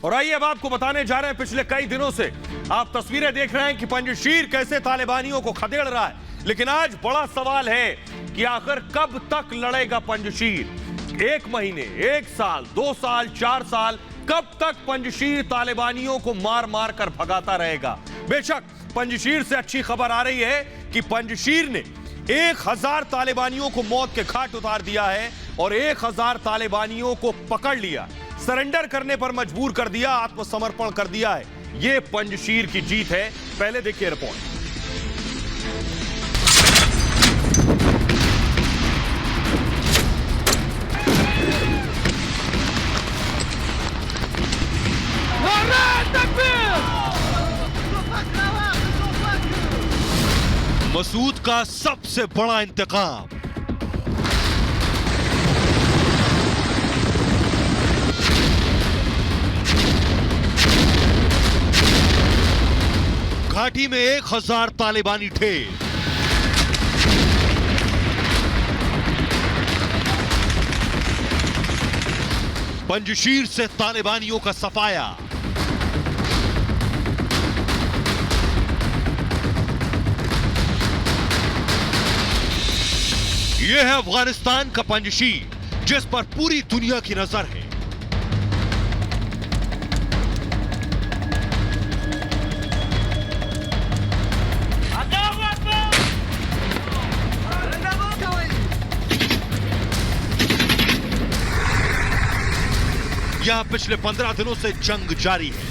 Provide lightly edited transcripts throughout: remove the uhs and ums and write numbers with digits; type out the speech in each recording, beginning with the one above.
और आइए अब आपको बताने जा रहे हैं, पिछले कई दिनों से आप तस्वीरें देख रहे हैं कि पंजशीर कैसे तालिबानियों को खदेड़ रहा है। लेकिन आज बड़ा सवाल है कि आखिर कब तक लड़ेगा पंजशीर? 1 महीने, 1 साल, 2 साल, 4 साल, कब तक पंजशीर तालिबानियों को मार मार कर भगाता रहेगा? बेशक पंजशीर से अच्छी खबर आ रही है कि पंजशीर ने 1000 तालिबानियों को मौत के घाट उतार दिया है और 1000 तालिबानियों को पकड़ लिया, सरेंडर करने पर मजबूर कर दिया, आत्मसमर्पण कर दिया है। यह पंजशीर की जीत है। पहले देखिए रिपोर्ट। मसूद का सबसे बड़ा इंतकाम। घाटी में 1000 तालिबानी ढेर। पंजशीर से तालिबानियों का सफाया। यह है अफगानिस्तान का पंजशीर, जिस पर पूरी दुनिया की नजर है। यहां पिछले 15 दिनों से जंग जारी है।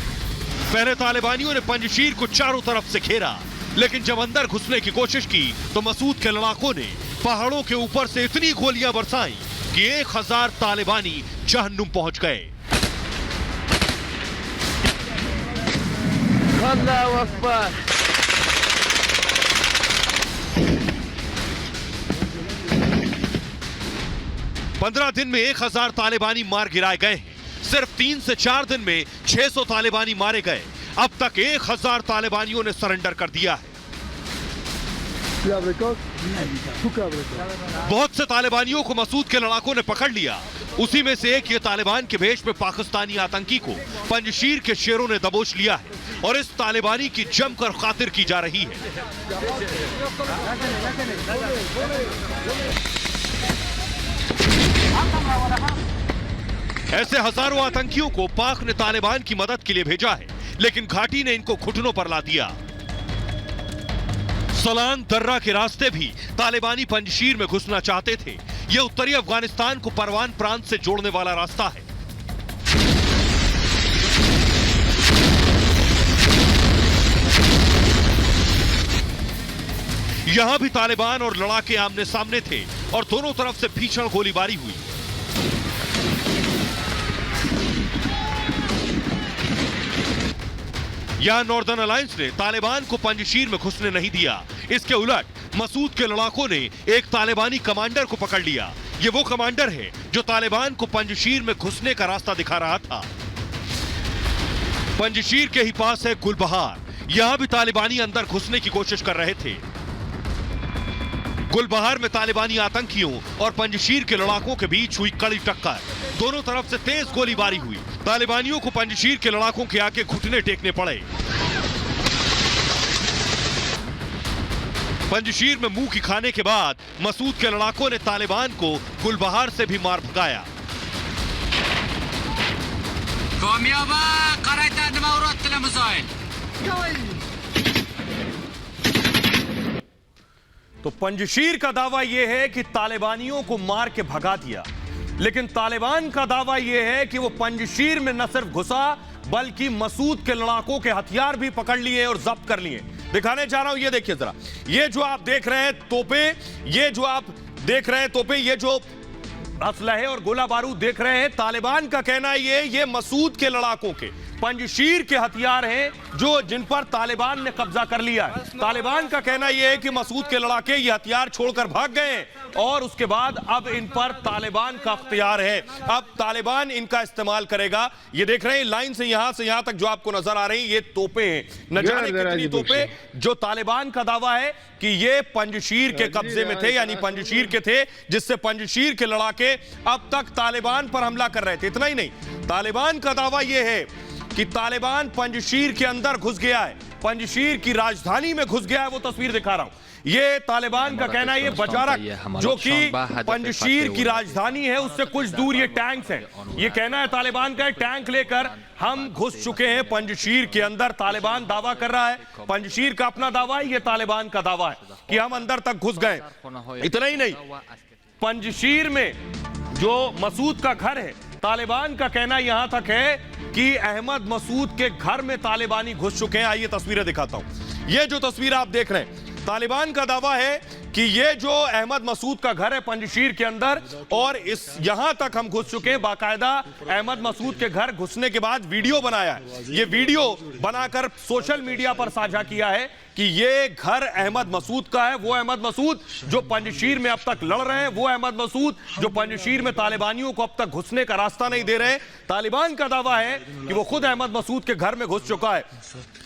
पहले तालिबानियों ने पंजशीर को चारों तरफ से घेरा, लेकिन जब अंदर घुसने की कोशिश की तो मसूद के लड़ाकों ने पहाड़ों के ऊपर से इतनी गोलियां बरसाई कि 1000 तालिबानी जहन्नुम पहुंच गए। अल्लाहू अकबर। पंद्रह दिन में 1000 तालिबानी मार गिराए गए हैं। सिर्फ 3 से 4 दिन में 600 तालिबानी मारे गए। अब तक 1000 तालिबानियों ने सरेंडर कर दिया है। बहुत से तालिबानियों को मसूद के लड़ाकों ने पकड़ लिया। उसी में से एक ये तालिबान के भेष में पाकिस्तानी आतंकी को पंजशीर के शेरों ने दबोच लिया है और इस तालिबानी की जमकर खातिर की जा रही है। ऐसे हजारों आतंकियों को पाक ने तालिबान की मदद के लिए भेजा है, लेकिन घाटी ने इनको घुटनों पर ला दिया। सलांग दर्रा के रास्ते भी तालिबानी पंजशीर में घुसना चाहते थे। यह उत्तरी अफगानिस्तान को परवान प्रांत से जोड़ने वाला रास्ता है। यहां भी तालिबान और लड़ाके आमने सामने थे और दोनों तरफ से भीषण गोलीबारी हुई। यहां नॉर्दर्न अलायंस ने तालिबान को पंजशीर में घुसने नहीं दिया। इसके उलट मसूद के लड़ाकों ने एक तालिबानी कमांडर को पकड़ लिया। यह वो कमांडर है जो तालिबान को पंजशीर में घुसने का रास्ता दिखा रहा था। पंजशीर के ही पास है गुलबहार। यहां भी तालिबानी अंदर घुसने की कोशिश कर रहे थे। गुलबहार में तालिबानी आतंकियों और पंजशीर के लड़ाकों के बीच हुई कड़ी टक्कर। दोनों तरफ से तेज गोलीबारी हुई। तालिबानियों को पंजशीर के लड़ाकों के आगे घुटने टेकने पड़े। पंजशीर में मुंह की खाने के बाद मसूद के लड़ाकों ने तालिबान को गुलबहार से भी मार भगाया। तो पंजशीर का दावा यह है कि तालिबानियों को मार के भगा दिया, लेकिन तालिबान का दावा यह है कि वो पंजशीर में न सिर्फ घुसा बल्कि मसूद के लड़ाकों के हथियार भी पकड़ लिए और जब्त कर लिए। दिखाने जा रहा हूं, ये देखिए जरा। ये जो आप देख रहे हैं तोपे, ये जो आप देख रहे हैं तोपे, ये जो असलहे और गोला बारूद देख रहे हैं, तालिबान का कहना है ये मसूद के लड़ाकों के पंजशीर के हथियार हैं जो जिन पर तालिबान ने कब्जा कर लिया है। तालिबान का कहना यह है कि मसूद के लड़ाके ये हथियार छोड़कर भाग गए और उसके बाद अब इन पर तालिबान का अख्तियार है। अब तालिबान इनका इस्तेमाल करेगा। ये देख रहे हैं लाइन से यहां तक जो आपको नजर आ रही है, ये तोपे हैं। न जाने कितनी तोपे जो तालिबान का दावा है कि ये पंजशीर के कब्जे में थे, यानी पंजशीर के थे, जिससे पंजशीर के लड़ाके अब तक तालिबान पर हमला कर रहे थे। इतना ही नहीं, तालिबान का दावा यह है कि तालिबान पंजशीर के अंदर घुस गया है, पंजशीर की राजधानी में घुस गया है। वो तस्वीर दिखा रहा हूं। ये तालिबान का कहना है, ये बजारक जो कि पंजशीर की राजधानी है उससे कुछ दूर ये टैंक्स हैं। ये कहना है तालिबान का, टैंक लेकर हम घुस चुके हैं पंजशीर के अंदर। तालिबान दावा कर रहा है, पंजशीर का अपना दावा है, ये तालिबान का दावा है कि हम अंदर तक घुस गए। इतना ही नहीं, पंजशीर में जो मसूद का घर है, तालिबान का कहना यहां तक है कि अहमद मसूद के घर में तालिबानी घुस चुके हैं। आइए तस्वीरें दिखाता हूं। ये जो तस्वीर आप देख रहे हैं, तालिबान का दावा है कि ये जो अहमद मसूद का घर है पंजशीर के अंदर, और इस यहां तक हम घुस चुके हैं। बाकायदा अहमद मसूद के घर घुसने के बाद वीडियो बनाया है। ये वीडियो बनाकर सोशल मीडिया पर साझा किया है कि ये घर अहमद मसूद का है। वो अहमद मसूद जो पंजशीर में अब तक लड़ रहे हैं, वो अहमद मसूद जो पंजशीर में तालिबानियों को अब तक घुसने का रास्ता नहीं दे रहे। तालिबान का दावा है कि वो खुद अहमद मसूद के घर में घुस चुका है।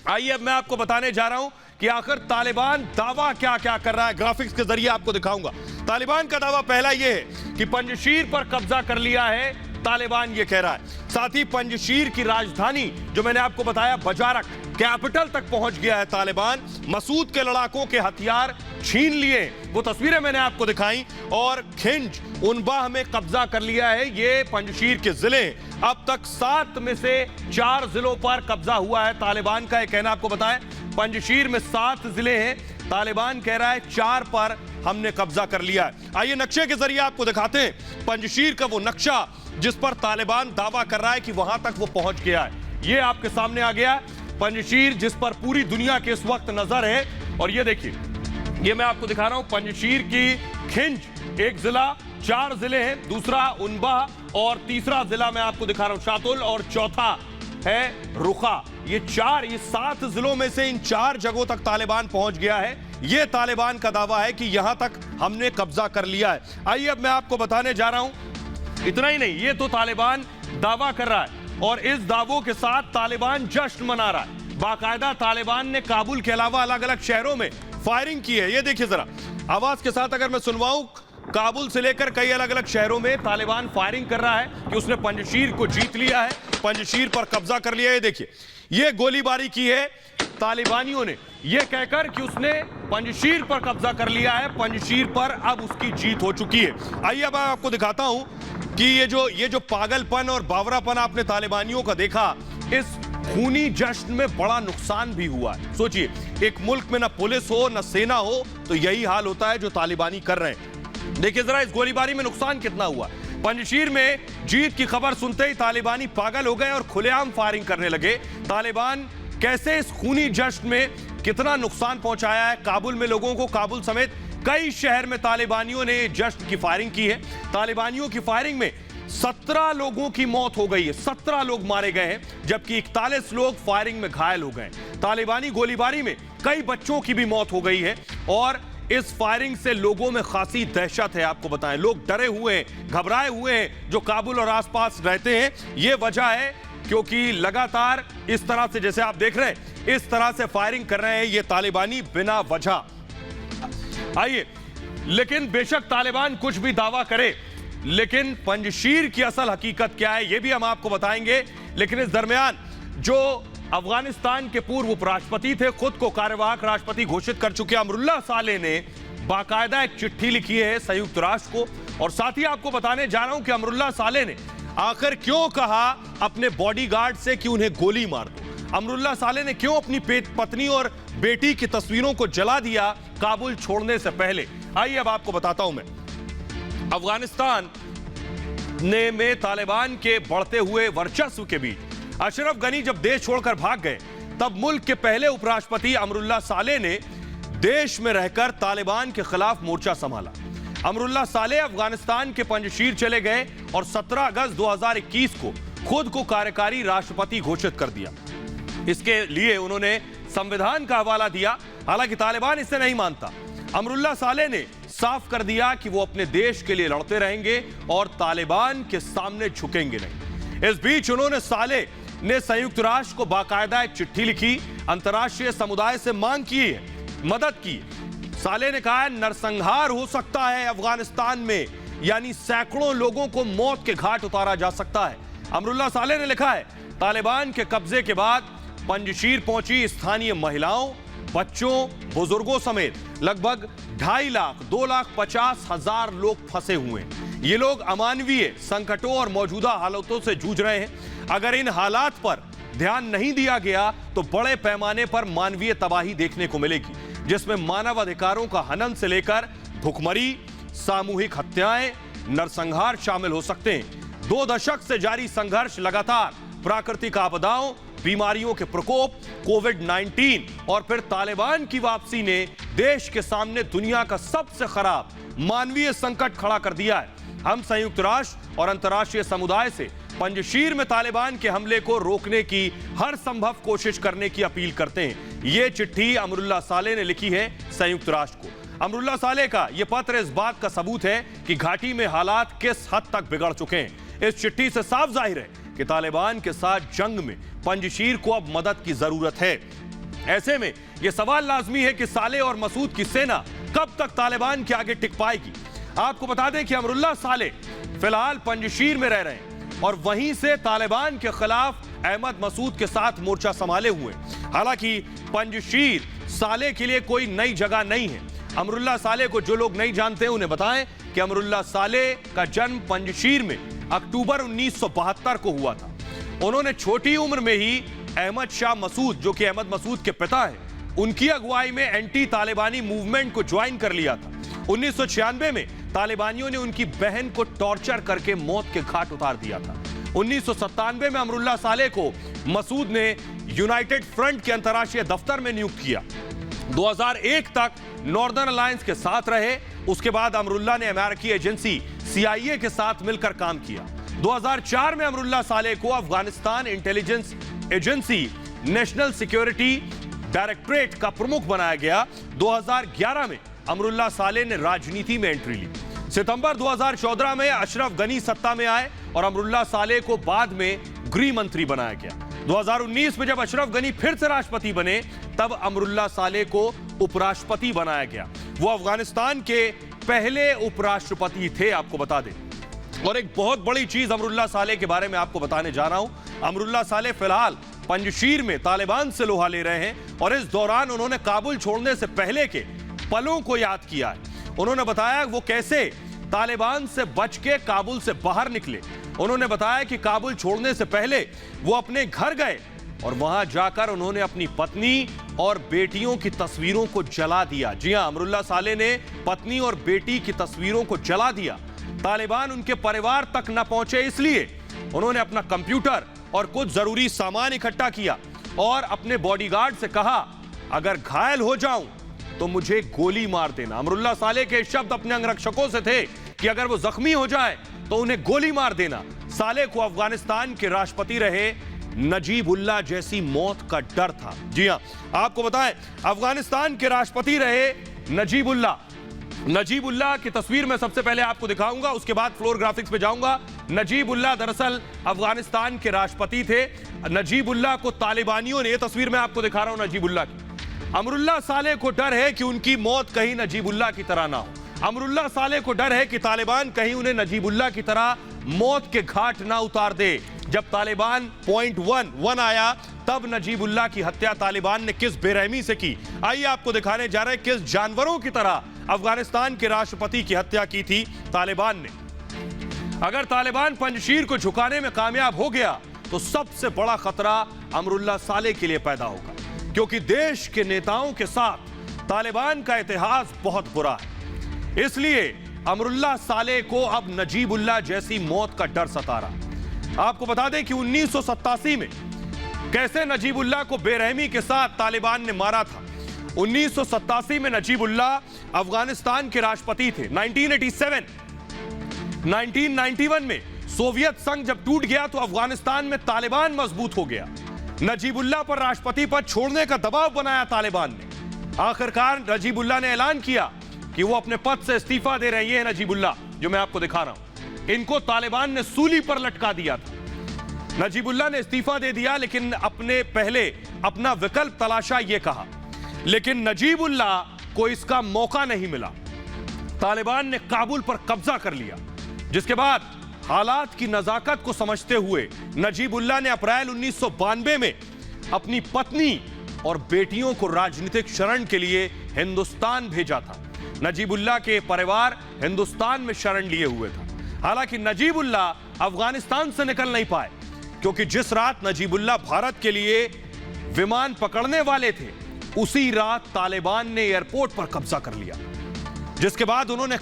आइए अब मैं आपको बताने जा रहा हूं कि आखिर तालिबान दावा क्या क्या कर रहा है। ग्राफिक्स के जरिए आपको दिखाऊंगा। तालिबान का दावा पहला यह है कि पंजशीर पर कब्जा कर लिया है, तालिबान यह कह रहा है। साथ ही पंजशीर की राजधानी जो मैंने आपको बताया बजारक कैपिटल तक पहुंच गया है तालिबान। मसूद के लड़ाकों के हथियार छीन लिए, वो तस्वीरें मैंने आपको दिखाई, और खिंज उनबाह में कब्जा कर लिया है। ये पंजशीर के जिले, अब तक 7 में से 4 जिलों पर कब्जा हुआ है तालिबान का। यह कहना आपको बताएं, पंजशीर में 7 जिले हैं, तालिबान कह रहा है 4 पर हमने कब्जा कर लिया है। आइए नक्शे के जरिए आपको दिखाते हैं पंजशीर का वो नक्शा जिस पर तालिबान दावा कर रहा है कि वहां तक वो पहुंच गया है। ये आपके सामने आ गया पंजशीर, जिस पर पूरी दुनिया के इस वक्त नजर है। और ये देखिए, ये मैं आपको दिखा रहा हूं पंजशीर की खिंज, एक जिला, 4 जिले हैं, दूसरा उनबाह, और तीसरा जिला मैं आपको दिखा रहा हूं शातुल, और चौथा है रुखा। ये 7 जिलों में से इन 4 जगहों तक तालिबान पहुंच गया है। ये तालिबान का दावा है कि यहां तक हमने कब्जा कर लिया है। आइए अब मैं आपको बताने जा रहा हूं। इतना ही नहीं, ये तो तालिबान दावा कर रहा है, और इस दावों के साथ तालिबान जश्न मना रहा है। बाकायदा तालिबान ने काबुल के अलावा अलग अलग शहरों में फायरिंग की है। ये देखिए जरा आवाज के साथ अगर मैं सुनवाऊं, काबुल से लेकर कई अलग अलग शहरों में तालिबान फायरिंग कर रहा है कि उसने पंजशीर को जीत लिया है, पंजशीर पर कब्जा कर लिया है। देखिए, ये गोलीबारी की है तालिबानियों ने, यह कहकर कि उसने पंजशीर पर कब्जा कर लिया है, पंजशीर पर अब उसकी जीत हो चुकी है। आइए अब मैं आपको दिखाता हूं कि ये जो पागलपन और बावरापन आपने तालिबानियों का देखा, इस खूनी जश्न में बड़ा नुकसान भी हुआ है। सोचिए, एक मुल्क में ना पुलिस हो ना सेना हो, तो यही हाल होता है जो तालिबानी कर रहे हैं। देखिए जरा इस गोलीबारी में नुकसान कितना हुआ। पंजशीर में जीत की खबर सुनते ही तालिबानी पागल हो गए और खुलेआम फायरिंग करने लगे। तालिबान कैसे इस खूनी जश्न में कितना नुकसान पहुंचाया है काबुल में लोगों को। काबुल समेत कई शहर में तालिबानियों ने जश्न की फायरिंग की है। तालिबानियों की फायरिंग में 17 लोगों की मौत हो गई है, 17 लोग मारे गए हैं, जबकि 41 लोग फायरिंग में घायल हो गए। तालिबानी गोलीबारी में कई बच्चों की भी मौत हो गई है, और इस फायरिंग से लोगों में खासी दहशत है। आपको बताएं, लोग डरे हुए हैं, घबराए हुए हैं जो काबुल और आसपास रहते हैं। यह वजह है क्योंकि लगातार इस तरह से, जैसे आप देख रहे हैं, इस तरह से फायरिंग कर रहे हैं ये तालिबानी बिना वजह। आइए, लेकिन बेशक तालिबान कुछ भी दावा करे, लेकिन पंजशीर की असल हकीकत क्या है ये भी हम आपको बताएंगे। लेकिन इस दरमियान जो अफगानिस्तान के पूर्व उपराष्ट्रपति थे, खुद को कार्यवाहक राष्ट्रपति घोषित कर चुके अमरुल्लाह सालेह ने बाकायदा एक चिट्ठी लिखी है संयुक्त राष्ट्र को, और साथ ही आपको बताने जा रहा हूं कि अमरुल्लाह सालेह ने आखिर क्यों कहा अपने बॉडीगार्ड से कि उन्हें गोली मार दो। अमरुल्लाह सालेह ने क्यों अपनी पत्नी और बेटी की तस्वीरों को जला दिया काबुल छोड़ने से पहले। आइए अब आपको बताता हूं मैं। अफगानिस्तान में तालिबान के बढ़ते हुए वर्चस्व के बीच अशरफ गनी जब देश छोड़कर भाग गए, तब मुल्क के पहले उपराष्ट्रपति अमरुल्लाह सालेह ने देश में रहकर तालिबान के खिलाफ मोर्चा संभाला। अमरुल्लाह सालेह अफगानिस्तान के पंजशीर चले गए और 17 अगस्त 2021 को खुद को कार्यकारी राष्ट्रपति घोषित कर दिया। इसके लिए उन्होंने संविधान का हवाला दिया, हालांकि तालिबान इसे नहीं मानता। अमरुल्लाह सालेह ने साफ कर दिया कि वो अपने देश के लिए लड़ते रहेंगे और तालिबान के सामने झुकेंगे नहीं। इस बीच उन्होंने सालेह ने संयुक्त राष्ट्र को बाकायदा एक चिट्ठी लिखी, अंतर्राष्ट्रीय समुदाय से मांग की है, मदद की। सालेह ने कहा है नरसंहार हो सकता है अफगानिस्तान में, यानी सैकड़ों लोगों को मौत के घाट उतारा जा सकता है। अमरुल्लाह सालेह ने लिखा है तालिबान के कब्जे के बाद पंजशीर पहुंची स्थानीय महिलाओं, बच्चों, बुजुर्गों समेत लगभग 2.5 लाख 2,50,000 लोग फंसे हुए हैं। ये लोग अमानवीय संकटों और मौजूदा हालातों से जूझ रहे हैं। अगर इन हालात पर ध्यान नहीं दिया गया तो बड़े पैमाने पर मानवीय तबाही देखने को मिलेगी, जिसमें मानव अधिकारों का हनन से लेकर भुखमरी, सामूहिक हत्याएं, नरसंहार शामिल हो सकते हैं। 2 दशक से जारी संघर्ष लगातार प्राकृतिक आपदाओं, बीमारियों के प्रकोप, कोविड-19 और फिर तालिबान की वापसी ने देश के सामने दुनिया का सबसे खराब मानवीय संकट खड़ा कर दिया है। हम संयुक्त राष्ट्र और अंतर्राष्ट्रीय समुदाय से पंजशीर में तालिबान के हमले को रोकने की हर संभव कोशिश करने की अपील करते हैं। यह चिट्ठी अमरुल्लाह सालेह ने लिखी है संयुक्त राष्ट्र को। अमरुल्लाह सालेह का यह पत्र इस बात का सबूत है कि घाटी में हालात किस हद तक बिगड़ चुके हैं। इस चिट्ठी से साफ जाहिर है कि तालिबान के साथ जंग में पंजशीर को अब मदद की जरूरत है। ऐसे में यह सवाल लाजमी है कि सालेह और मसूद की सेना कब तक तालिबान के आगे टिक पाएगी। आपको बता दें कि अमरुल्लाह सालेह फिलहाल पंजशीर में रह रहे हैं और वहीं से तालिबान के खिलाफ अहमद मसूद के साथ मोर्चा संभाले हुए। हालांकि पंजशीर सालेह के लिए कोई नई जगह नहीं है। अमरुल्लाह सालेह को जो लोग नहीं जानते उन्हें बताएं कि अमरुल्लाह सालेह का जन्म पंजशीर में अक्टूबर 1972 को हुआ था। उन्होंने छोटी उम्र में ही अहमद शाह मसूद, जो कि अहमद मसूद के पिता हैं, उनकी अगुवाई में एंटी तालिबानी मूवमेंट को ज्वाइन कर लिया था। 1996 में तालिबानियों ने उनकी बहन को टॉर्चर करके मौत के घाट उतार दिया था। 1997 में अमरुल्लाह सालेह को मसूद ने यूनाइटेड फ्रंट के अंतर्राष्ट्रीय दफ्तर में नियुक्त किया। 2001 तक नॉर्दर्न अलायंस के साथ रहे। उसके बाद अमरुल्लाह ने अमेरिकी एजेंसी CIA के साथ मिलकर काम किया। 2004 में अमरुल्लाह सालेह को Afghanistan intelligence agency national security directorate का प्रमुख बनाया गया। 2011 में अमरुल्लाह सालेह ने राजनीति में एंट्री ली। सितंबर 2014 में अशरफ गनी सत्ता में आए और अमरुल्लाह सालेह को बाद में गृह मंत्री बनाया गया। 2019 में जब अशरफ गनी फिर से राष्ट्रपति बने तब अमरुल्लाह सालेह को उपराष्ट्रपति बनाया गया। वो अफगानिस्तान के पहले उपराष्ट्रपति थे, आपको बता दें। और एक बहुत बड़ी चीज अमरुल्लाह सालेह के बारे में आपको बताने जा रहा हूं। अमरुल्लाह सालेह फिलहाल पंजशीर में तालिबान से लोहा ले रहे हैं और इस दौरान उन्होंने काबुल छोड़ने से पहले के पलों को याद किया है। उन्होंने बताया वो कैसे तालिबान से बच के काबुल से बाहर निकले। उन्होंने बताया कि काबुल छोड़ने से पहले वो अपने घर गए और वहां जाकर उन्होंने अपनी पत्नी और बेटियों की तस्वीरों को जला दिया। जी हां, अमरुल्लाह सालेह ने पत्नी और बेटी की तस्वीरों को जला दिया। तालिबान उनके परिवार तक न पहुंचे इसलिए उन्होंने अपना कंप्यूटर और कुछ जरूरी सामान इकट्ठा किया और अपने बॉडीगार्ड से कहा, अगर घायल हो जाऊं तो मुझे गोली मार देना। अमरुल्लाह सालेह के शब्द अपने अंगरक्षकों से थे कि अगर वो जख्मी हो जाए तो उन्हें गोली मार देना। सालेह को अफगानिस्तान के राष्ट्रपति रहे नजीबुल्लाह जैसी मौत का डर था। जी हां, आपको बताएं, अफगानिस्तान के राष्ट्रपति रहे नजीबुल्लाह की तस्वीर मैं सबसे पहले आपको दिखाऊंगा, उसके बाद फ्लोर ग्राफिक्स पे जाऊंगा। नजीबुल्लाह दरअसल अफगानिस्तान के राष्ट्रपति थे। नजीबुल्लाह को तालिबानियों ने, ये तस्वीर मैं आपको दिखा रहा हूं नजीबुल्लाह की। अमरुल्लाह सालेह को डर है कि उनकी मौत कहीं नजीबुल्लाह की तरह ना हो। अमरुल्लाह सालेह को डर है कि तालिबान कहीं उन्हें नजीबुल्लाह की तरह मौत के घाट ना उतार दे। जब तालिबान .11 आया तब नजीबुल्लाह की हत्या तालिबान ने किस बेरहमी से की, आइए आपको दिखाने जा रहे हैं किस जानवरों की तरह अफगानिस्तान के राष्ट्रपति की हत्या की थी तालिबान ने। अगर तालिबान पंजशीर को झुकाने में कामयाब हो गया तो सबसे बड़ा खतरा अमरुल्लाह सालेह के लिए पैदा होगा, क्योंकि देश के नेताओं के साथ तालिबान का इतिहास बहुत बुरा है। इसलिए अमरुल्लाह सालेह को अब नजीबुल्लाह जैसी मौत का डर सता रहा। आपको बता दें कि 1987 में कैसे नजीबुल्लाह को बेरहमी के साथ तालिबान ने मारा था। 1987 में नजीबुल्लाह अफगानिस्तान के राष्ट्रपति थे। 1991 में सोवियत संघ जब टूट गया तो अफगानिस्तान में तालिबान मजबूत हो गया। नजीबुल्लाह पर राष्ट्रपति पद छोड़ने का दबाव बनाया तालिबान ने। आखिरकार नजीबुल्लाह ने ऐलान किया कि वो अपने पद से इस्तीफा दे रहे हैं। नजीबुल्लाह जो मैं आपको दिखा रहा हूं, इनको तालिबान ने सूली पर लटका दिया था। नजीबुल्लाह ने इस्तीफा दे दिया, लेकिन अपने पहले अपना विकल्प तलाशा, यह कहा। लेकिन नजीबुल्लाह को इसका मौका नहीं मिला। तालिबान ने काबुल पर कब्जा कर लिया, जिसके बाद हालात की नजाकत को समझते हुए नजीबुल्लाह ने अप्रैल 1992 में अपनी पत्नी और बेटियों को राजनीतिक शरण के लिए हिंदुस्तान भेजा था। नजीबुल्लाह के परिवार हिंदुस्तान में शरण लिए हुए था। हालांकि नजीबुल्लाह अफगानिस्तान से निकल नहीं पाए, क्योंकि जिस रात नजीबुल्लाह भारत के लिए विमान पकड़ने वाले थे, उसी रात तालिबान ने एयरपोर्ट पर कब्जा कर लिया, जिसके बाद उन्होंने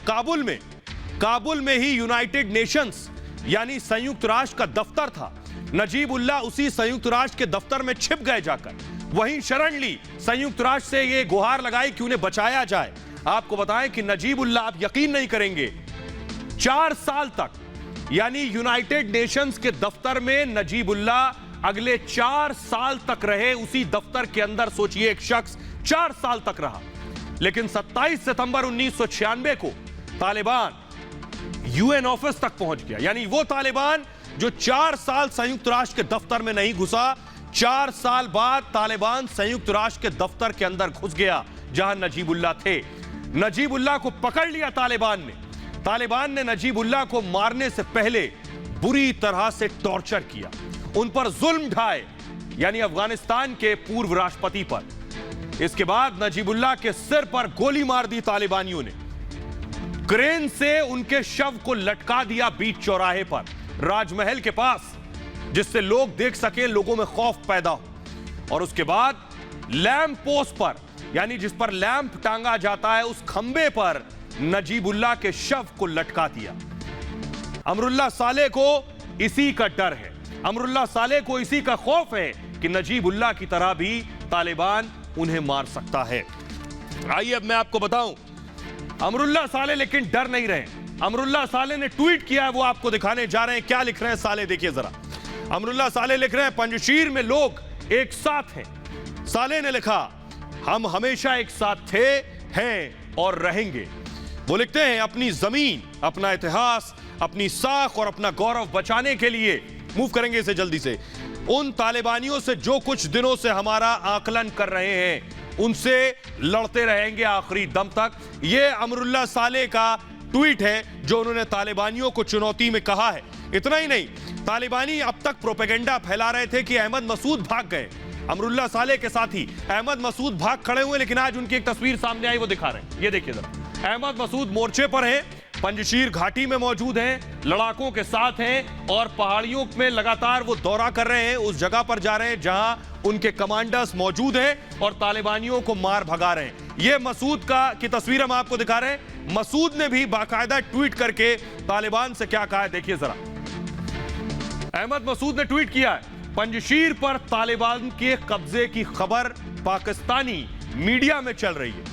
काबुल में ही यूनाइटेड नेशंस यानी संयुक्त राष्ट्र का दफ्तर था, नजीबुल्लाह उसी संयुक्त राष्ट्र के दफ्तर में छिप गए, जाकर वहीं शरण ली, संयुक्त राष्ट्र से यह गुहार लगाई कि उन्हें बचाया जाए। आपको बताएं कि नजीबुल्लाह, आप यकीन नहीं करेंगे, 4 साल तक यानी यूनाइटेड नेशंस के दफ्तर में नजीबुल्लाह अगले 4 साल तक रहे। उसी दफ्तर के अंदर सोचिए, एक शख्स 4 साल तक रहा। लेकिन 27 सितंबर 1996 को तालिबान यूएन ऑफिस तक पहुंच गया। यानी वो तालिबान जो 4 साल संयुक्त राष्ट्र के दफ्तर में नहीं घुसा, 4 साल बाद तालिबान संयुक्त राष्ट्र के दफ्तर के अंदर घुस गया जहां नजीबुल्लाह थे। नजीबुल्लाह को पकड़ लिया तालिबान ने नजीबुल्लाह को मारने से पहले बुरी तरह से टॉर्चर किया, उन पर जुल्म ढाए, यानी अफगानिस्तान के पूर्व राष्ट्रपति पर। इसके बाद नजीबुल्लाह के सिर पर गोली मार दी तालिबानियों ने, क्रेन से उनके शव को लटका दिया बीच चौराहे पर, राजमहल के पास, जिससे लोग देख सके, लोगों में खौफ पैदा हो। और उसके बाद लैंप पोस्ट पर, यानी जिस पर लैंप टांगा जाता है, उस खंबे पर नजीबुल्लाह के शव को लटका दिया। अमरुल्लाह सालेह को इसी का डर है, अमरुल्लाह सालेह को इसी का खौफ है कि नजीबुल्लाह की तरह भी तालिबान उन्हें मार सकता है। आइए अब मैं आपको बताऊं, अमरुल्लाह सालेह लेकिन डर नहीं रहे। अमरुल्लाह सालेह ने ट्वीट किया है, वो आपको दिखाने जा रहे हैं। क्या लिख रहे हैं सालेह, देखिए जरा। अमरुल्लाह सालेह लिख रहे हैं, पंजशीर में लोग एक साथ हैं। सालेह ने लिखा, हम हमेशा एक साथ थे, हैं और रहेंगे। वो लिखते हैं, अपनी जमीन, अपना इतिहास, अपनी साख और अपना गौरव बचाने के लिए मूव करेंगे इसे जल्दी से। उन तालिबानियों से जो कुछ दिनों से हमारा आकलन कर रहे हैं, उनसे लड़ते रहेंगे आखिरी दम तक। यह अमरुल्लाह सालेह का ट्वीट है जो उन्होंने तालिबानियों को चुनौती में कहा है। इतना ही नहीं, तालिबानी अब तक प्रोपेगेंडा फैला रहे थे कि अहमद मसूद भाग गए। अमरुल्लाह सालेह के साथी अहमद मसूद भाग खड़े हुए, लेकिन आज उनकी एक तस्वीर सामने आई, वो दिखा रहे हैं। ये देखिए जरा, अहमद मसूद मोर्चे पर हैं, पंजशीर घाटी में मौजूद हैं, लड़ाकों के साथ हैं और पहाड़ियों में लगातार वो दौरा कर रहे हैं, उस जगह पर जा रहे हैं जहां उनके कमांडर्स मौजूद हैं और तालिबानियों को मार भगा रहे हैं। ये मसूद की तस्वीर हम आपको दिखा रहे हैं। मसूद ने भी बाकायदा ट्वीट करके तालिबान से क्या कहा है, देखिए जरा। अहमद मसूद ने ट्वीट किया है, पंजशीर पर तालिबान के कब्जे की खबर पाकिस्तानी मीडिया में चल रही है,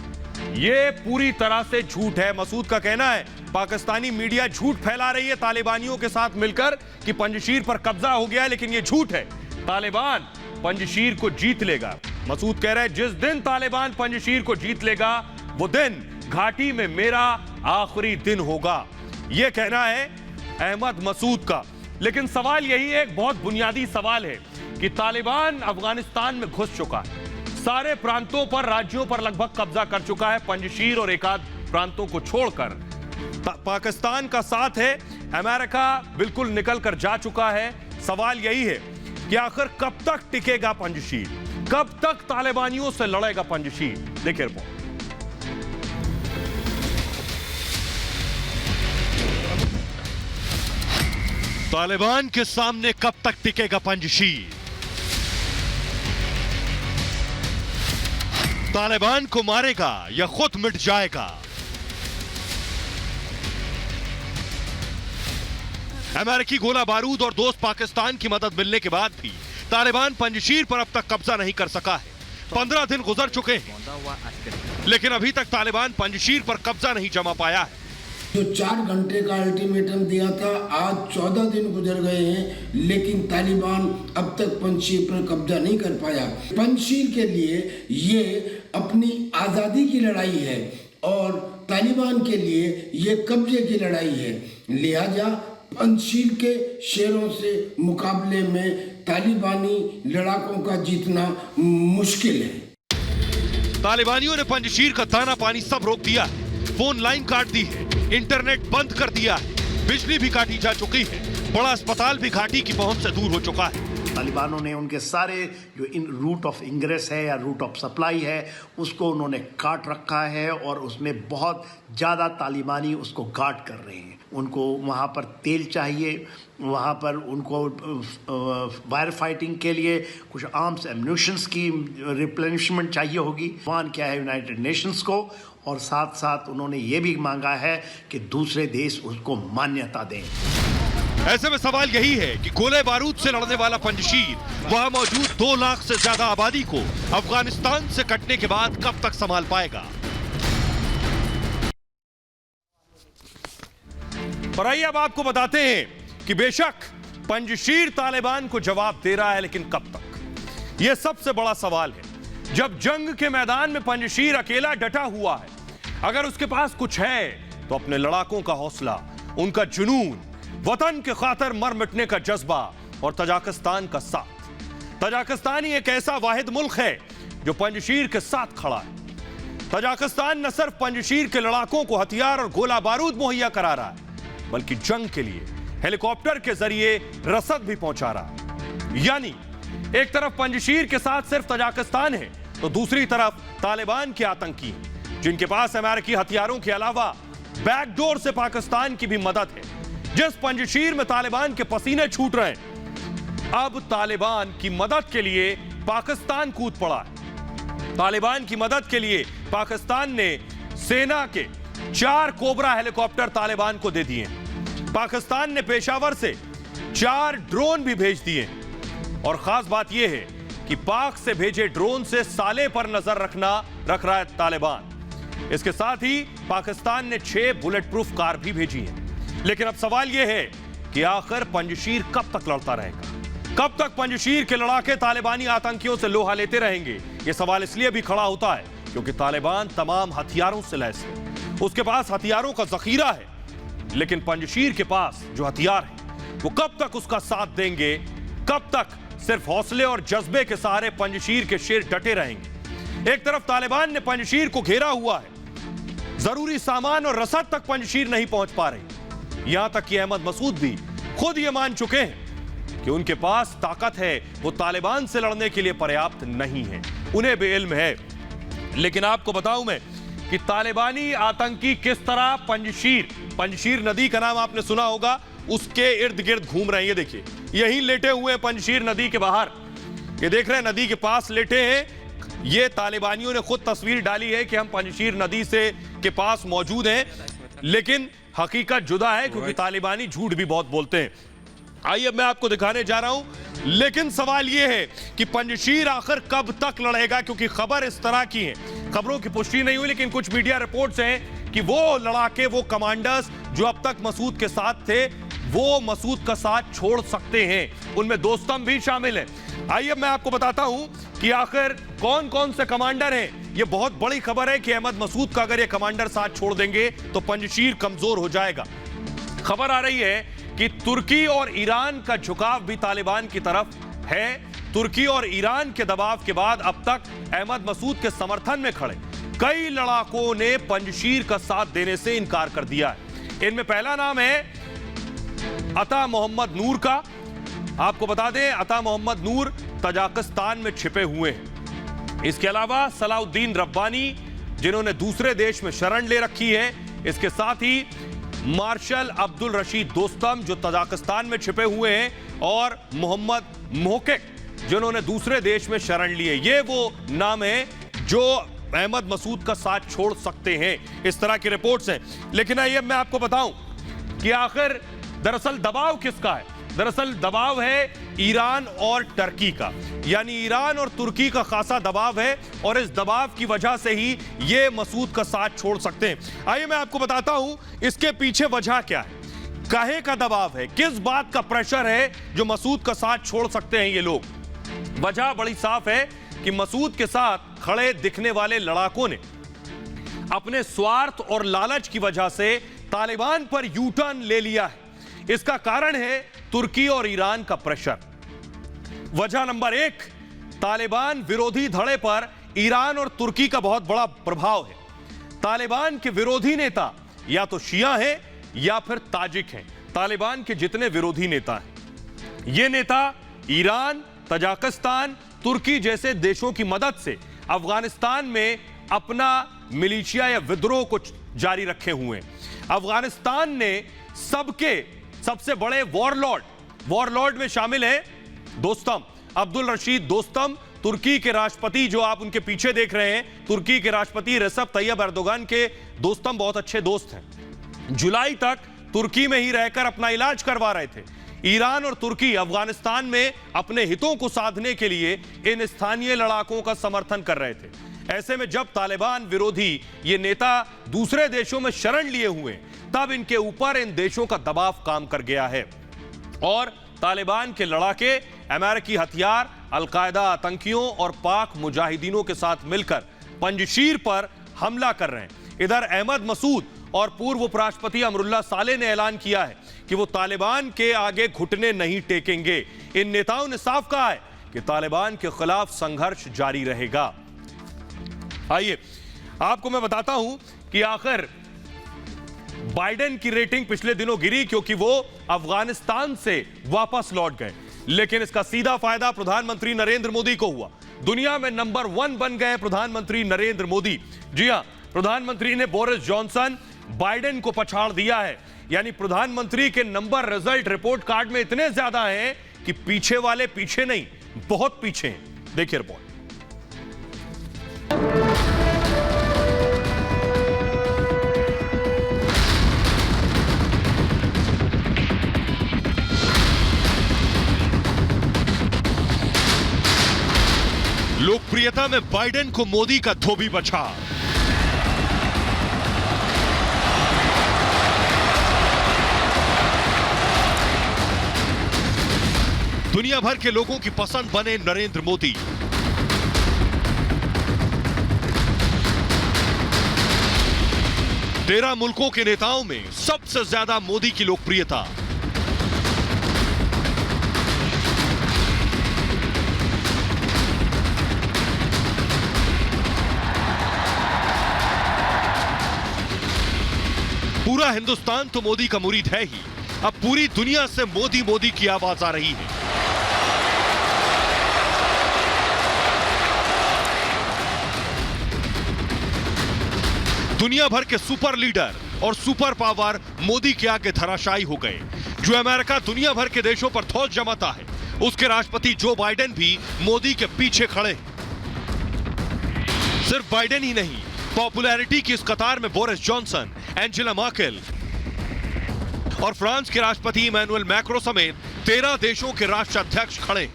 यह पूरी तरह से झूठ है। मसूद का कहना है, पाकिस्तानी मीडिया झूठ फैला रही है तालिबानियों के साथ मिलकर कि पंजशीर पर कब्जा हो गया है, लेकिन यह झूठ है। तालिबान पंजशीर को जीत लेगा। मसूद कह रहे हैं, जिस दिन तालिबान पंजशीर को जीत लेगा, वो दिन घाटी में मेरा आखिरी दिन होगा। यह कहना है अहमद मसूद का। लेकिन सवाल यही है, एक बहुत बुनियादी सवाल है कि तालिबान अफगानिस्तान में घुस चुका है, सारे प्रांतों पर, राज्यों पर लगभग कब्जा कर चुका है, पंजशीर और एकाध प्रांतों को छोड़कर। पाकिस्तान का साथ है, अमेरिका बिल्कुल निकल कर जा चुका है। सवाल यही है कि आखिर कब तक टिकेगा पंजशीर, कब तक तालिबानियों से लड़ेगा पंजशीर। देखिए रिपोर्ट। तालिबान के सामने कब तक टिकेगा पंजशीर? तालिबान को मारेगा या खुद मिट जाएगा? अमेरिकी गोला बारूद और दोस्त पाकिस्तान की मदद मिलने के बाद भी तालिबान पंजशीर पर अब तक कब्जा नहीं कर सका है। 15 दिन गुजर चुके हैं, लेकिन अभी तक तालिबान पंजशीर पर कब्जा नहीं जमा पाया है। जो 4 घंटे का अल्टीमेटम दिया था, आज 14 दिन गुजर गए हैं, लेकिन तालिबान अब तक पंजशीर पर कब्जा नहीं कर पाया। पंजशीर के लिए ये अपनी आज़ादी की लड़ाई है और तालिबान के लिए ये कब्जे की लड़ाई है। लिहाजा पंजशीर के शेरों से मुकाबले में तालिबानी लड़ाकों का जीतना मुश्किल है। तालिबानियों ने पंजशीर का दाना पानी सब रोक दिया है, फोन लाइन काट दी है, इंटरनेट बंद कर दिया है, बिजली भी काटी जा चुकी है। बड़ा अस्पताल भी घाटी की पहुंच से दूर हो चुका है। तालिबानों ने उनके सारे जो रूट ऑफ इंग्रेस है या रूट ऑफ सप्लाई है उसको उन्होंने काट रखा है और उसमें बहुत ज़्यादा तालिबानी उसको गार्ड कर रहे हैं। उनको वहाँ पर तेल चाहिए, वहाँ पर उनको फायर फाइटिंग के लिए कुछ आर्म्स एम्यूनिशंस की रिप्लेनिशमेंट चाहिए होगी। आह्वान किया है यूनाइटेड नेशंस को और साथ साथ उन्होंने ये भी मांगा है कि दूसरे देश उसको मान्यता दें। ऐसे में सवाल यही है कि गोले बारूद से लड़ने वाला पंजशीर वहां मौजूद 2 लाख से ज्यादा आबादी को अफगानिस्तान से कटने के बाद कब तक संभाल पाएगा। पर आइए अब आपको बताते हैं कि बेशक पंजशीर तालिबान को जवाब दे रहा है, लेकिन कब तक? यह सबसे बड़ा सवाल है। जब जंग के मैदान में पंजशीर अकेला डटा हुआ है, अगर उसके पास कुछ है तो अपने लड़ाकों का हौसला, उनका जुनून, वतन के खातिर मर मिटने का जज्बा और तजाकिस्तान का साथ। तजाकिस्तान ही एक ऐसा वाहिद मुल्क है जो पंजशीर के साथ खड़ा है। तजाकिस्तान न सिर्फ पंजशीर के लड़ाकों को हथियार और गोला बारूद मुहैया करा रहा है, बल्कि जंग के लिए हेलीकॉप्टर के जरिए रसद भी पहुंचा रहा है। यानी एक तरफ पंजशीर के साथ सिर्फ तजाकिस्तान है, तो दूसरी तरफ तालिबान के आतंकी जिनके पास अमेरिकी हथियारों के अलावा बैकडोर से पाकिस्तान की भी मदद है। जिस पंजशीर में तालिबान के पसीने छूट रहे हैं, अब तालिबान की मदद के लिए पाकिस्तान कूद पड़ा है। तालिबान की मदद के लिए पाकिस्तान ने सेना के 4 कोबरा हेलीकॉप्टर तालिबान को दे दिए। पाकिस्तान ने पेशावर से 4 ड्रोन भी भेज दिए। और खास बात यह है कि पाक से भेजे ड्रोन से साले पर नजर रख रहा है तालिबान। इसके साथ ही पाकिस्तान ने 6 बुलेट प्रूफ कार भी भेजी है। लेकिन अब सवाल यह है कि आखिर पंजशीर कब तक लड़ता रहेगा? कब तक पंजशीर के लड़ाके तालिबानी आतंकियों से लोहा लेते रहेंगे? यह सवाल इसलिए भी खड़ा होता है क्योंकि तालिबान तमाम हथियारों से लैस है। उसके पास हथियारों का जखीरा है, लेकिन पंजशीर के पास जो हथियार है वो कब तक उसका साथ देंगे? कब तक सिर्फ हौसले और जज्बे के सहारे पंजशीर के शेर डटे रहेंगे? एक तरफ तालिबान ने पंजशीर को घेरा हुआ है, जरूरी सामान और रसद तक पंजशीर नहीं पहुंच पा रही। यहां तक कि अहमद मसूद भी खुद ये मान चुके हैं कि उनके पास ताकत है, वो तालिबान से लड़ने के लिए पर्याप्त नहीं है। उन्हें भी इल्म है। लेकिन आपको बताऊं मैं कि तालिबानी आतंकी किस तरह पंजशीर नदी का नाम आपने सुना होगा, उसके इर्द गिर्द घूम रहे हैं। ये देखिए, यहीं लेटे हुए हैं पंजशीर नदी के बाहर। ये देख रहे हैं, नदी के पास लेटे हैं। ये तालिबानियों ने खुद तस्वीर डाली है कि हम पंजशीर नदी के पास मौजूद हैं, लेकिन हकीकत जुदा है क्योंकि तालिबानी झूठ भी बहुत बोलते हैं। आइए मैं आपको दिखाने जा रहा हूं। लेकिन सवाल यह है कि पंजशीर आखिर कब तक लड़ेगा, क्योंकि खबर इस तरह की है, खबरों की पुष्टि नहीं हुई, लेकिन कुछ मीडिया रिपोर्ट्स हैं कि वो लड़ाके, वो कमांडर्स जो अब तक मसूद के साथ थे, वो मसूद का साथ छोड़ सकते हैं। उनमें दोस्तम भी शामिल है। आइए मैं आपको बताता हूं कि आखिर कौन कौन से कमांडर हैं। यह बहुत बड़ी खबर है कि अहमद मसूद का अगर ये कमांडर साथ छोड़ देंगे तो पंजशीर कमजोर हो जाएगा। खबर आ रही है कि तुर्की और ईरान का झुकाव भी तालिबान की तरफ है। तुर्की और ईरान के दबाव के बाद अब तक अहमद मसूद के समर्थन में खड़े कई लड़ाकों ने पंजशीर का साथ देने से इनकार कर दिया है। इनमें पहला नाम है अता मोहम्मद नूर का। आपको बता दें, अता मोहम्मद नूर तजाकिस्तान में छिपे हुए हैं। इसके अलावा सलाउद्दीन रब्बानी, जिन्होंने दूसरे देश में शरण ले रखी है। इसके साथ ही मार्शल अब्दुल रशीद दोस्तम, जो तजाकिस्तान में छिपे हुए हैं, और मोहम्मद मोहकिक, जिन्होंने दूसरे देश में शरण ली है। ये वो नाम है जो अहमद मसूद का साथ छोड़ सकते हैं। इस तरह की रिपोर्ट्स हैं। लेकिन आइए मैं आपको बताऊं कि आखिर दरअसल दबाव किसका है। दरअसल दबाव है ईरान और टर्की का, यानी ईरान और तुर्की का खासा दबाव है, और इस दबाव की वजह से ही ये मसूद का साथ छोड़ सकते हैं। आइए मैं आपको बताता हूं इसके पीछे वजह क्या है, काहे का दबाव है, किस बात का प्रेशर है जो मसूद का साथ छोड़ सकते हैं ये लोग। वजह बड़ी साफ है कि मसूद के साथ खड़े दिखने वाले लड़ाकों ने अपने स्वार्थ और लालच की वजह से तालिबान पर यू टर्न ले लिया है। इसका कारण है तुर्की और ईरान का प्रेशर। वजह नंबर 1, तालिबान विरोधी धड़े पर ईरान और तुर्की का बहुत बड़ा प्रभाव है। तालिबान के विरोधी नेता या तो शिया हैं या फिर ताजिक हैं। तालिबान के जितने विरोधी नेता हैं, ये नेता ईरान, तजाकिस्तान, तुर्की जैसे देशों की मदद से अफगानिस्तान में अपना मिलिशिया या विद्रोह को जारी रखे हुए हैं। अफगानिस्तान ने सबसे बड़े वॉरलॉर्ड में शामिल है दोस्तम, अब्दुल रशीद दोस्तम, तुर्की के राष्ट्रपति, जो आप उनके पीछे देख रहे हैं, तुर्की के राष्ट्रपति रेसेप तैयब एर्दोगान के दोस्तम बहुत अच्छे दोस्त हैं। जुलाई तक तुर्की में ही रहकर अपना इलाज करवा रहे थे। ईरान और तुर्की अफगानिस्तान में अपने हितों को साधने के लिए इन स्थानीय लड़ाकों का समर्थन कर रहे थे। ऐसे में जब तालिबान विरोधी ये नेता दूसरे देशों में शरण लिए हुए, तब इनके ऊपर इन देशों का दबाव काम कर गया है और तालिबान के लड़ाके अमेरिकी हथियार, अलकायदा आतंकियों और पाक मुजाहिदीनों के साथ मिलकर पंजशीर पर हमला कर रहे हैं। इधर अहमद मसूद और पूर्व उपराष्ट्रपति अमरुल्लाह सालेह ने ऐलान किया है कि वो तालिबान के आगे घुटने नहीं टेकेंगे। इन नेताओं ने साफ कहा है कि तालिबान के खिलाफ संघर्ष जारी रहेगा। आइए आपको मैं बताता हूं कि आखिर बाइडेन की रेटिंग पिछले दिनों गिरी क्योंकि वो अफगानिस्तान से वापस लौट गए, लेकिन इसका सीधा फायदा प्रधानमंत्री नरेंद्र मोदी को हुआ। दुनिया में नंबर 1 बन गए प्रधानमंत्री नरेंद्र मोदी। जी हां, प्रधानमंत्री ने बोरिस जॉनसन, बाइडेन को पछाड़ दिया है। यानी प्रधानमंत्री के नंबर रिजल्ट रिपोर्ट कार्ड में इतने ज्यादा हैं कि पीछे वाले पीछे नहीं, बहुत पीछे हैं। देखिए रिपोर्ट। लोकप्रियता में बाइडेन को मोदी का धोबी बचा। दुनिया भर के लोगों की पसंद बने नरेंद्र मोदी। तेरह मुल्कों के नेताओं में सबसे ज्यादा मोदी की लोकप्रियता। पूरा हिंदुस्तान तो मोदी का मुरीद है ही, अब पूरी दुनिया से मोदी मोदी की आवाज आ रही है। दुनिया भर के सुपर लीडर और सुपर पावर मोदी के आगे धराशायी हो गए। जो अमेरिका दुनिया भर के देशों पर धौंस जमाता है, उसके राष्ट्रपति जो बाइडेन भी मोदी के पीछे खड़े। सिर्फ बाइडेन ही नहीं, पॉपुलैरिटी की इस कतार में बोरिस जॉनसन, एंजेला मर्केल और फ्रांस के राष्ट्रपति इमैनुअल मैक्रों समेत 13 देशों के राष्ट्राध्यक्ष खड़े।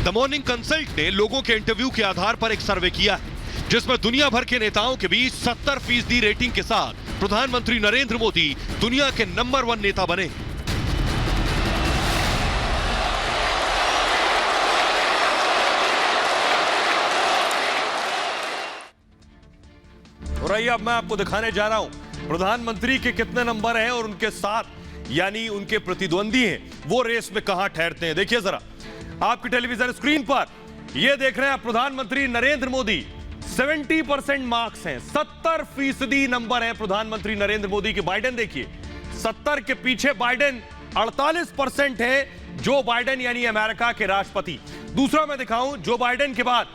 द मॉर्निंग कंसल्ट ने लोगों के इंटरव्यू के आधार पर एक सर्वे किया है, जिसमें दुनिया भर के नेताओं के बीच 70% रेटिंग के साथ प्रधानमंत्री नरेंद्र मोदी दुनिया के नंबर 1 नेता बने। और आइए अब मैं आपको दिखाने जा रहा हूं प्रधानमंत्री के कितने नंबर हैं और उनके साथ यानी उनके प्रतिद्वंदी हैं वो रेस में कहां ठहरते हैं। देखिए जरा आपकी टेलीविजन स्क्रीन पर ये देख रहे हैं प्रधानमंत्री नरेंद्र मोदी 70% मार्क्स हैं, 70% नंबर है प्रधानमंत्री नरेंद्र मोदी के। बाइडेन देखिए 70 के पीछे बाइडेन 48% है, जो बाइडेन यानी अमेरिका के राष्ट्रपति। दूसरा मैं दिखाऊं, जो बाइडेन के बाद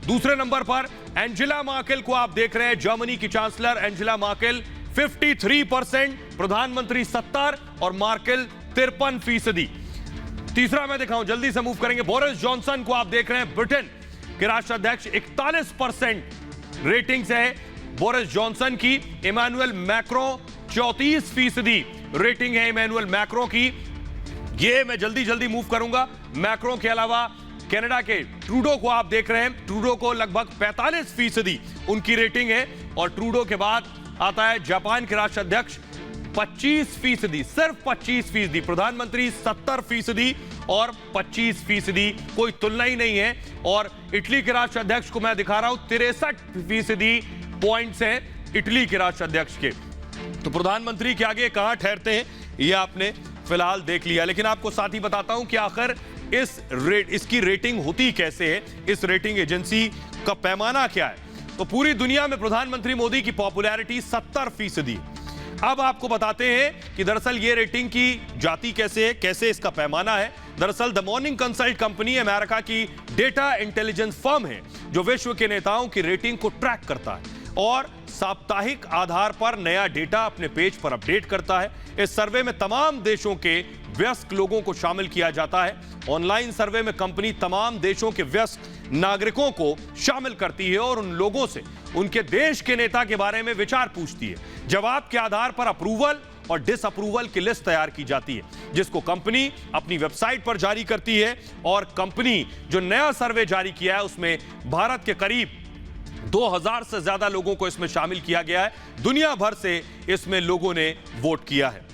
दूसरे नंबर पर एंजेला मर्केल को आप देख रहे हैं, जर्मनी की चांसलर एंजेला मर्केल 53%, प्रधानमंत्री 70 और मर्केल 53%। तीसरा मैं दिखाऊं, जल्दी से मूव करेंगे, बोरिस जॉनसन को आप देख रहे हैं, ब्रिटेन के राष्ट्राध्यक्ष 41% रेटिंग्स है बोरिस जॉनसन की। इमैनुअल मैक्रों 34% रेटिंग है इमैनुअल मैक्रों की। ये मैं जल्दी मूव करूंगा। मैक्रों के अलावा कनाडा के ट्रूडो को आप देख रहे हैं, ट्रूडो को लगभग 45% उनकी रेटिंग है। और ट्रूडो के बाद आता है जापान के राष्ट्राध्यक्ष 25%, सिर्फ 25%। प्रधानमंत्री 70% और 25%, कोई तुलना ही नहीं है। और इटली के राष्ट्राध्यक्ष को मैं दिखा रहा हूं, 63% पॉइंट्स हैं इटली के राष्ट्राध्यक्ष के। तो प्रधानमंत्री के आगे कहां ठहरते हैं ये आपने फिलहाल देख लिया, लेकिन आपको साथ ही बताता हूं कि आखिर इसकी रेटिंग होती कैसे है, इस रेटिंग एजेंसी का पैमाना क्या है। तो पूरी दुनिया में प्रधानमंत्री मोदी की पॉपुलैरिटी 70%। अब आपको बताते हैं कि दरअसल ये रेटिंग की जाती कैसे है, कैसे इसका पैमाना है। दरअसल the morning consult company America की डेटा इंटेलिजेंस फर्म है जो विश्व के नेताओं की रेटिंग को ट्रैक करता है और साप्ताहिक आधार पर नया डेटा अपने पेज पर अपडेट करता है। इस सर्वे में तमाम देशों के वयस्क लोगों को शामिल किया जाता है। ऑनलाइन सर्वे में कंपनी तमाम देशों के वयस्क नागरिकों को शामिल करती है और उन लोगों से उनके देश के नेता के बारे में विचार पूछती है। जवाब के आधार पर अप्रूवल और डिसअप्रूवल की लिस्ट तैयार की जाती है, जिसको कंपनी अपनी वेबसाइट पर जारी करती है। और कंपनी जो नया सर्वे जारी किया है उसमें भारत के करीब 2000 से ज्यादा लोगों को इसमें शामिल किया गया है। दुनिया भर से इसमें लोगों ने वोट किया है।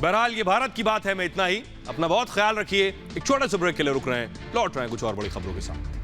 बहरहाल ये भारत की बात है। मैं इतना ही, अपना बहुत ख्याल रखिए। एक छोटे से ब्रेक के लिए रुक रहे हैं, लौट रहे हैं कुछ और बड़ी खबरों के साथ।